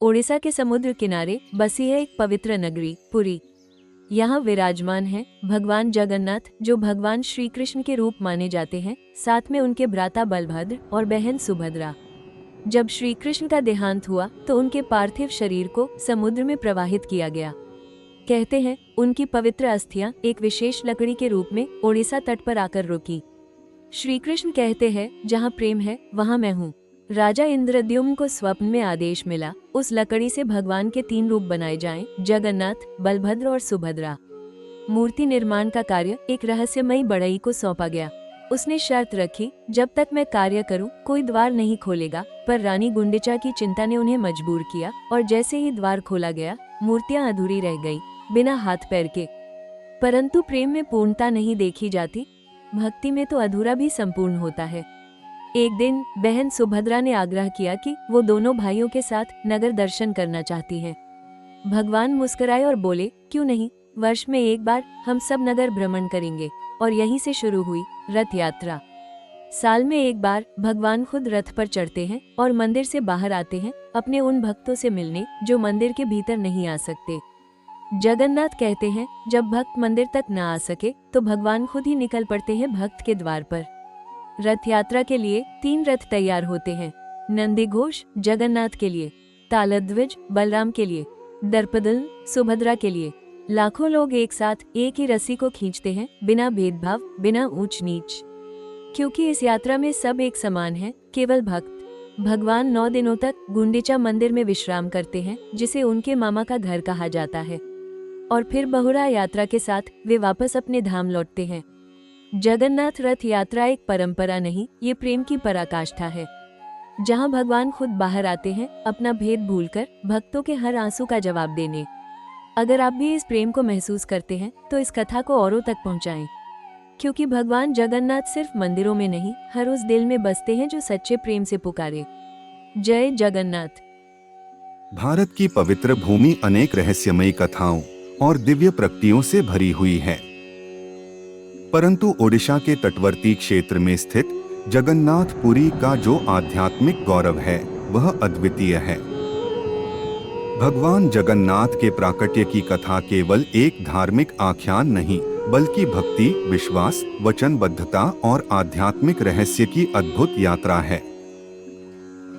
ओडिशा के समुद्र किनारे बसी है एक पवित्र नगरी पुरी। यहाँ विराजमान है भगवान जगन्नाथ, जो भगवान श्री कृष्ण के रूप माने जाते हैं, साथ में उनके भ्राता बलभद्र और बहन सुभद्रा। जब श्री कृष्ण का देहांत हुआ तो उनके पार्थिव शरीर को समुद्र में प्रवाहित किया गया। कहते हैं उनकी पवित्र अस्थियां एक विशेष लकड़ी के रूप में ओडिशा तट पर आकर रुकी। श्री कृष्ण कहते हैं, जहाँ प्रेम है वहाँ मैं हूँ। राजा इंद्रद्युम्न को स्वप्न में आदेश मिला, उस लकड़ी से भगवान के 3 रूप बनाए जाएं, जगन्नाथ, बलभद्र और सुभद्रा। मूर्ति निर्माण का कार्य एक रहस्यमयी बढ़ई को सौंपा गया। उसने शर्त रखी, जब तक मैं कार्य करूं कोई द्वार नहीं खोलेगा, पर रानी गुंडिचा की चिंता ने उन्हें मजबूर किया और जैसे ही द्वार खोला गया, मूर्तियां अधूरी रह गई, बिना हाथ पैर के। परंतु प्रेम में पूर्णता नहीं देखी जाती, भक्ति में तो अधूरा भी संपूर्ण होता है। एक दिन बहन सुभद्रा ने आग्रह किया कि वो दोनों भाइयों के साथ नगर दर्शन करना चाहती है। भगवान मुस्कुराए और बोले, क्यों नहीं, वर्ष में एक बार हम सब नगर भ्रमण करेंगे। और यहीं से शुरू हुई रथ यात्रा। साल में एक बार भगवान खुद रथ पर चढ़ते हैं और मंदिर से बाहर आते हैं, अपने उन भक्तों से मिलने जो मंदिर के भीतर नहीं आ सकते। जगन्नाथ कहते हैं, जब भक्त मंदिर तक न आ सके तो भगवान खुद ही निकल पड़ते हैं भक्त के द्वार पर। रथ यात्रा के लिए 3 रथ तैयार होते हैं, नंदीघोष जगन्नाथ के लिए, तालध्वज बलराम के लिए, दर्पदलन सुभद्रा के लिए। लाखों लोग एक साथ एक ही रस्सी को खींचते हैं, बिना भेदभाव, बिना ऊंच नीच, क्योंकि इस यात्रा में सब एक समान है, केवल भक्त। भगवान 9 दिनों तक गुंडिचा मंदिर में विश्राम करते हैं, जिसे उनके मामा का घर कहा जाता है, और फिर बहुरा यात्रा के साथ वे वापस अपने धाम लौटते हैं। जगन्नाथ रथ यात्रा एक परंपरा नहीं, ये प्रेम की पराकाष्ठा है, जहां भगवान खुद बाहर आते हैं, अपना भेद भूलकर भक्तों के हर आंसू का जवाब देने। अगर आप भी इस प्रेम को महसूस करते हैं तो इस कथा को औरों तक पहुंचाएं, क्योंकि भगवान जगन्नाथ सिर्फ मंदिरों में नहीं, हर उस दिल में बसते हैं जो सच्चे प्रेम से पुकारे। जय जगन्नाथ। भारत की पवित्र भूमि अनेक रहस्यमयी कथाओं और दिव्य प्रकृतियों से भरी हुई है, परंतु ओडिशा के तटवर्ती क्षेत्र में स्थित जगन्नाथपुरी का जो आध्यात्मिक गौरव है वह अद्वितीय है। भगवान जगन्नाथ के प्राकट्य की कथा केवल एक धार्मिक आख्यान नहीं, बल्कि भक्ति, विश्वास, वचनबद्धता और आध्यात्मिक रहस्य की अद्भुत यात्रा है।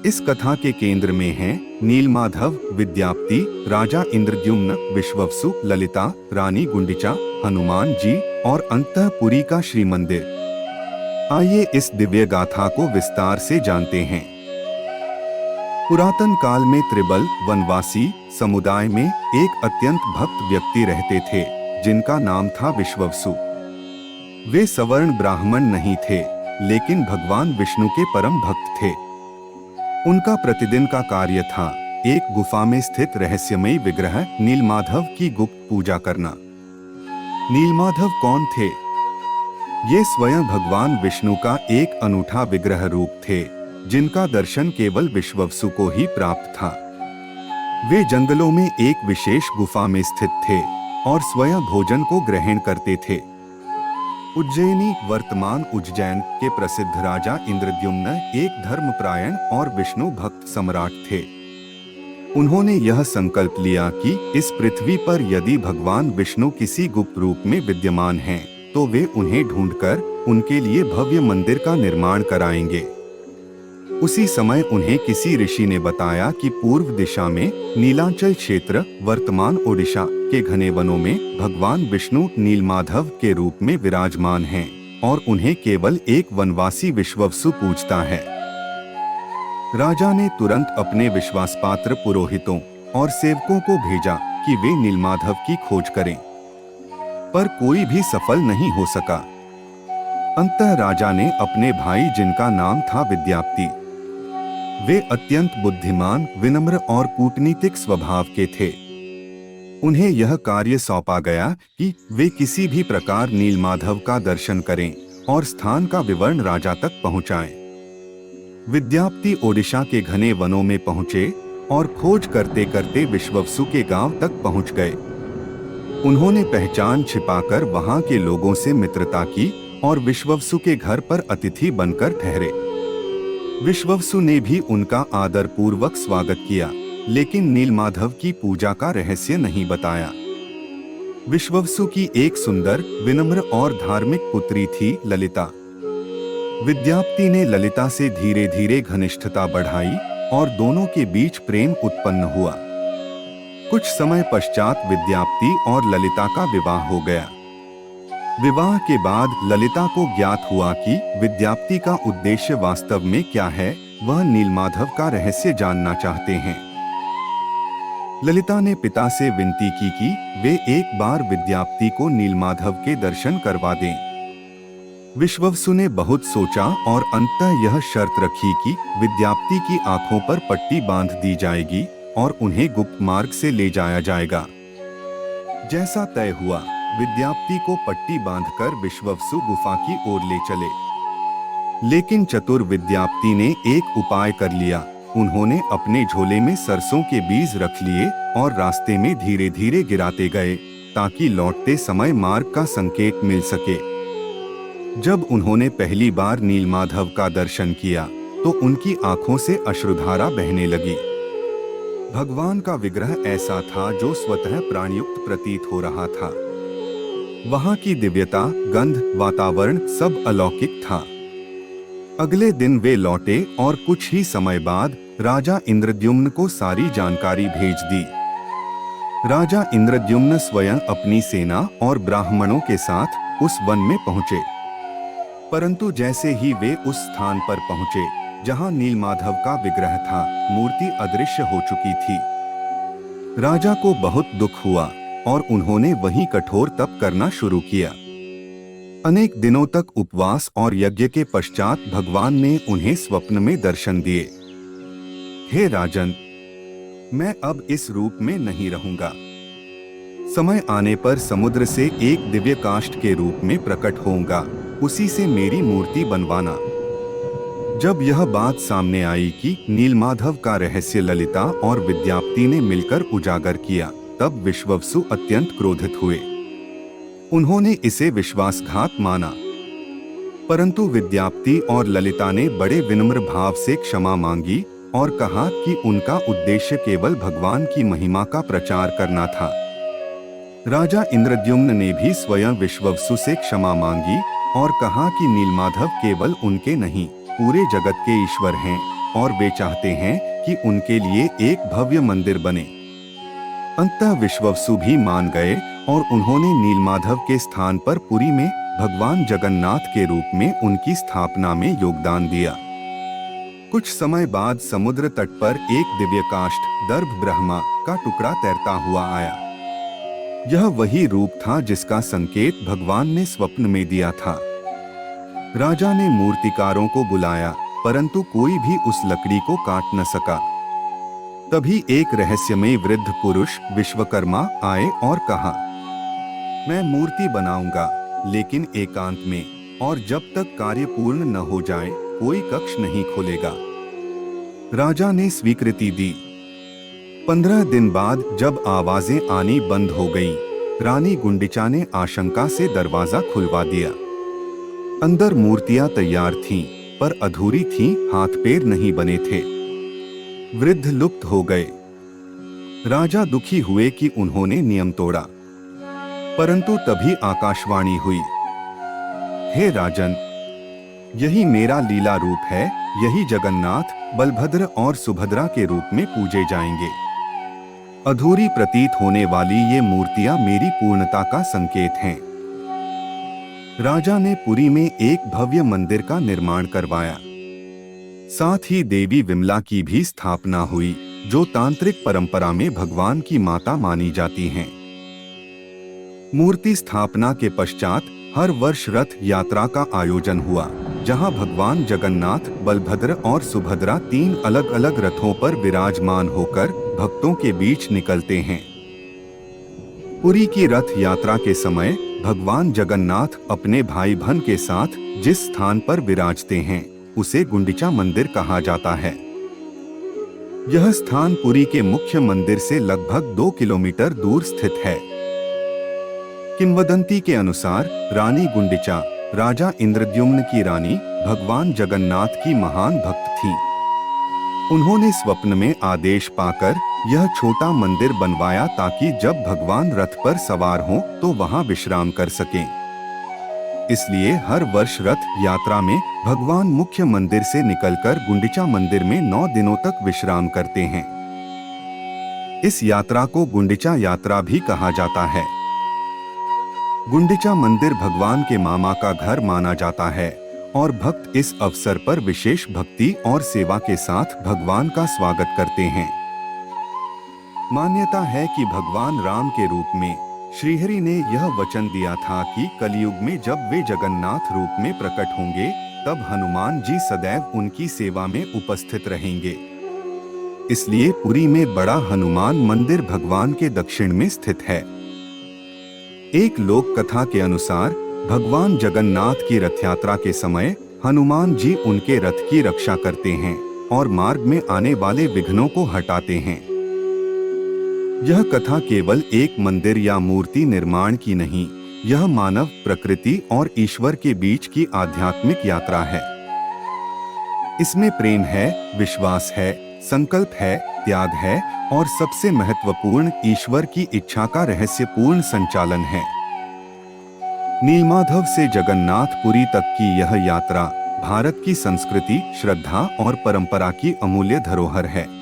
इस कथा के केंद्र में हैं नीलमाधव, विद्याप्ति, राजा इंद्रद्युम्न, विश्ववसु, ललिता, रानी गुंडिचा, हनुमान जी और अंतःपुरी का श्री मंदिर। आइए इस दिव्य गाथा को विस्तार से जानते हैं। पुरातन काल में त्रिबल वनवासी समुदाय में एक अत्यंत भक्त व्यक्ति रहते थे, जिनका नाम था विश्ववसु। वे सवर्ण ब्राह्मण नहीं थे, लेकिन भगवान विष्णु के परम भक्त थे। उनका प्रतिदिन का कार्य था एक गुफा में स्थित रहस्यमयी विग्रह नीलमाधव की गुप्त पूजा करना। नीलमाधव कौन थे? ये स्वयं भगवान विष्णु का एक अनूठा विग्रह रूप थे, जिनका दर्शन केवल विश्ववसु को ही प्राप्त था। वे जंगलों में एक विशेष गुफा में स्थित थे और स्वयं भोजन को ग्रहण करते थे। उज्जैनी वर्तमान उज्जैन के प्रसिद्ध राजा इंद्रद्युम्न एक धर्मपरायण और विष्णु भक्त सम्राट थे। उन्होंने यह संकल्प लिया कि इस पृथ्वी पर यदि भगवान विष्णु किसी गुप्त रूप में विद्यमान हैं, तो वे उन्हें ढूंढकर उनके लिए भव्य मंदिर का निर्माण कराएंगे। उसी समय उन्हें किसी ऋषि ने बताया कि पूर्व दिशा में नीलांचल क्षेत्र, वर्तमान ओडिशा के घने वनों में भगवान विष्णु नीलमाधव के रूप में विराजमान हैं और उन्हें केवल एक वनवासी विश्ववसु पूजता है। राजा ने तुरंत अपने विश्वासपात्र पुरोहितों और सेवकों को भेजा कि वे नीलमाधव की खोज करें, पर कोई भी सफल नहीं हो सका। अंततः राजा ने अपने भाई, जिनका नाम था विद्याप्ति, वे अत्यंत बुद्धिमान, विनम्र और कूटनीतिक स्वभाव के थे, उन्हें यह कार्य सौंपा गया कि वे किसी भी प्रकार नीलमाधव का दर्शन करें और स्थान का विवरण राजा तक पहुंचाएं। विद्याप्ति ओडिशा के घने वनों में पहुंचे और खोज करते करते विश्ववसु के गांव तक पहुंच गए। उन्होंने पहचान छिपाकर वहां के लोगों से मित्रता की और विश्ववसु के घर पर अतिथि बनकर ठहरे। विश्ववसु ने भी उनका आदर पूर्वक स्वागत किया लेकिन नीलमाधव की पूजा का रहस्य नहीं बताया। विश्ववसु की एक सुंदर, विनम्र और धार्मिक पुत्री थी ललिता। विद्यापति ने ललिता से धीरे धीरे घनिष्ठता बढ़ाई और दोनों के बीच प्रेम उत्पन्न हुआ। कुछ समय पश्चात विद्यापति और ललिता का विवाह हो गया। विवाह के बाद ललिता को ज्ञात हुआ कि विद्यापति का उद्देश्य वास्तव में क्या है, वह नीलमाधव का रहस्य जानना चाहते हैं। ललिता ने पिता से विनती की कि वे एक बार विद्यापति को नीलमाधव के दर्शन करवा दें। विश्ववसु ने बहुत सोचा और अंततः यह शर्त रखी कि विद्यापति की आंखों पर पट्टी बांध दी जाएगी और उन्हें गुप्त मार्ग से ले जाया जाएगा। जैसा तय हुआ, विद्यापति को पट्टी बांधकर विश्ववसु गुफा की ओर ले चले। लेकिन चतुर विद्यापति ने एक उपाय कर लिया। उन्होंने अपने झोले में सरसों के बीज रख लिए और रास्ते में धीरे धीरे गिराते गए ताकि लौटते समय मार्ग का संकेत मिल सके। जब उन्होंने पहली बार नीलमाधव का दर्शन किया तो उनकी आंखों से अश्रुधारा बहने लगी। भगवान का विग्रह ऐसा था जो स्वतः प्राणयुक्त प्रतीत हो रहा था। वहां की दिव्यता, गंध, वातावरण सब अलौकिक था। अगले दिन वे लौटे और कुछ ही समय बाद राजा इंद्रद्युम्न को सारी जानकारी भेज दी। राजा इंद्रद्युम्न स्वयं अपनी सेना और ब्राह्मणों के साथ उस वन में पहुंचे। परंतु जैसे ही वे उस स्थान पर पहुंचे जहां नीलमाधव का विग्रह था, मूर्ति अदृश्य हो चुकी थी। राजा को बहुत दुख हुआ और उन्होंने वहीं कठोर तप करना शुरू किया। अनेक दिनों तक उपवास और यज्ञ के पश्चात भगवान ने उन्हें स्वप्न में दर्शन दिए। हे राजन, मैं अब इस रूप में नहीं रहूंगा। समय आने पर समुद्र से एक दिव्य काष्ठ के रूप में प्रकट होऊंगा, उसी से मेरी मूर्ति बनवाना। जब यह बात सामने आई कि नीलमाधव का रहस्य ललिता और विद्यापति ने मिलकर उजागर किया, तब विश्ववसु अत्यंत क्रोधित हुए। उन्होंने इसे विश्वासघात माना। परंतु विद्यापति और ललिता ने बड़े विनम्र भाव से क्षमा मांगी और कहा कि उनका उद्देश्य केवल भगवान की महिमा का प्रचार करना था। राजा इंद्रद्युम्न ने भी स्वयं विश्ववसु से क्षमा मांगी और कहा कि नीलमाधव केवल उनके नहीं, पूरे जगत के ईश्वर हैं और वे चाहते हैं कि उनके लिए एक भव्य मंदिर बने। अंततः विश्ववसु भी मान गए और उन्होंने नीलमाधव के स्थान पर पुरी में भगवान जगन्नाथ के रूप में उनकी स्थापना में योगदान दिया। कुछ समय बाद समुद्र तट पर एक दिव्य काष्ठ, दर्भ ब्रह्मा का टुकड़ा तैरता हुआ आया। यह वही रूप था जिसका संकेत भगवान ने स्वप्न में दिया था। राजा ने मूर्तिकारों को बुलाया, परंतु कोई भी उस लकड़ी को काट न सका। तभी एक रहस्यमय वृद्ध पुरुष विश्वकर्मा आए और कहा, मैं मूर्ति बनाऊंगा, लेकिन एकांत में, और जब तक कार्य पूर्ण न हो जाए कोई कक्ष नहीं खोलेगा। राजा ने स्वीकृति दी। 15 दिन बाद जब आवाजें आनी बंद हो गईं, रानी गुंडिचा ने आशंका से दरवाजा खुलवा दिया। अंदर मूर्तियां तैयार थीं, पर अधूरी थीं, हाथ पैर नहीं बने थे। वृद्ध लुप्त हो गए। राजा दुखी हुए कि उन्होंने नियम तोड़ा। परंतु तभी आकाशवाणी हुई, हे राजन, यही मेरा लीला रूप है, यही जगन्नाथ, बलभद्र और सुभद्रा के रूप में पूजे जाएंगे। अधूरी प्रतीत होने वाली ये मूर्तियां मेरी पूर्णता का संकेत हैं। राजा ने पुरी में एक भव्य मंदिर का निर्माण करवाया। साथ ही देवी विमला की भी स्थापना हुई, जो तांत्रिक परंपरा में भगवान की माता मानी जाती हैं। मूर्ति स्थापना के पश्चात हर वर्ष रथ यात्रा का आयोजन हुआ, जहां भगवान जगन्नाथ, बलभद्र और सुभद्रा 3 अलग अलग रथों पर विराजमान होकर भक्तों के बीच निकलते हैं। पुरी की रथ यात्रा के समय भगवान जगन्नाथ अपने भाई बहन के साथ जिस स्थान पर विराजते हैं, उसे गुंडिचा मंदिर कहा जाता है। यह स्थान पुरी के मुख्य मंदिर से लगभग 2 किलोमीटर दूर स्थित है। किंवदंती के अनुसार रानी गुंडिचा, राजा इंद्रद्युम्न की रानी, भगवान जगन्नाथ की महान भक्त थीं उन्होंने स्वप्न में आदेश पाकर यह छोटा मंदिर बनवाया ताकि जब भगवान रथ पर सवार हों तो वहां विश्राम कर सकें। इसलिए हर वर्ष रथ यात्रा में भगवान मुख्य मंदिर से निकलकर गुंडिचा मंदिर में 9 दिनों तक विश्राम करते हैं। इस यात्रा को गुंडिचा यात्रा भी कहा जाता है। गुंडिचा मंदिर भगवान के मामा का घर माना जाता है और भक्त इस अवसर पर विशेष भक्ति और सेवा के साथ भगवान का स्वागत करते हैं। मान्यता है कि भगवान राम के रूप में श्रीहरि ने यह वचन दिया था कि कलयुग में जब वे जगन्नाथ रूप में प्रकट होंगे तब हनुमान जी सदैव उनकी सेवा में उपस्थित रहेंगे। इसलिए पुरी में बड़ा हनुमान मंदिर भगवान के दक्षिण में स्थित है। एक लोक कथा के अनुसार भगवान जगन्नाथ की रथ यात्रा के समय हनुमान जी उनके रथ की रक्षा करते हैं और मार्ग में आने वाले विघ्नों को हटाते हैं। यह कथा केवल एक मंदिर या मूर्ति निर्माण की नहीं, यह मानव, प्रकृति और ईश्वर के बीच की आध्यात्मिक यात्रा है। इसमें प्रेम है, विश्वास है, संकल्प है, त्याग है और सबसे महत्वपूर्ण ईश्वर की इच्छा का रहस्यपूर्ण संचालन है। नीलमाधव से जगन्नाथपुरी तक की यह यात्रा भारत की संस्कृति, श्रद्धा और परंपरा की अमूल्य धरोहर है।